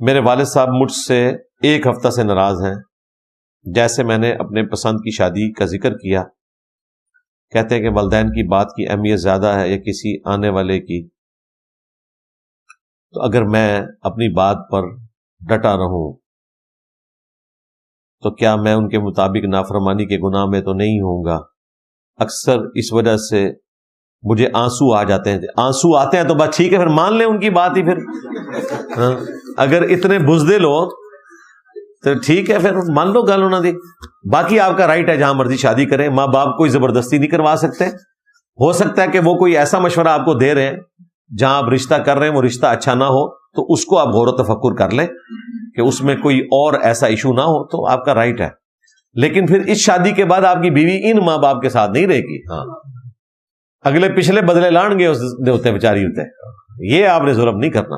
میرے والد صاحب مجھ سے 1 ہفتہ سے ناراض ہیں. جیسے میں نے اپنے پسند کی شادی کا ذکر کیا، کہتے ہیں کہ والدین کی بات کی اہمیت زیادہ ہے یا کسی آنے والے کی. تو اگر میں اپنی بات پر ڈٹا رہوں تو کیا میں ان کے مطابق نافرمانی کے گناہ میں تو نہیں ہوں گا؟ اکثر اس وجہ سے مجھے آنسو آ جاتے ہیں. آنسو آتے ہیں تو بس ٹھیک ہے، پھر مان لیں ان کی بات ہی. پھر ہاں، اگر اتنے بزدل ہو تو ٹھیک ہے، پھر مان لو گل انہوں نے. باقی آپ کا رائٹ ہے جہاں مرضی شادی کریں، ماں باپ کوئی زبردستی نہیں کروا سکتے. ہو سکتا ہے کہ وہ کوئی ایسا مشورہ آپ کو دے رہے ہیں جہاں آپ رشتہ کر رہے ہیں وہ رشتہ اچھا نہ ہو، تو اس کو آپ غور و تفکر کر لیں کہ اس میں کوئی اور ایسا ایشو نہ ہو، تو آپ کا رائٹ ہے. لیکن پھر اس شادی کے بعد آپ کی بیوی ان ماں باپ کے ساتھ نہیں رہے گی. ہاں، اگلے پچھلے بدلے لان گے اس ہوتے بیچاری ہوتے. یہ آپ نے ظلم نہیں کرنا.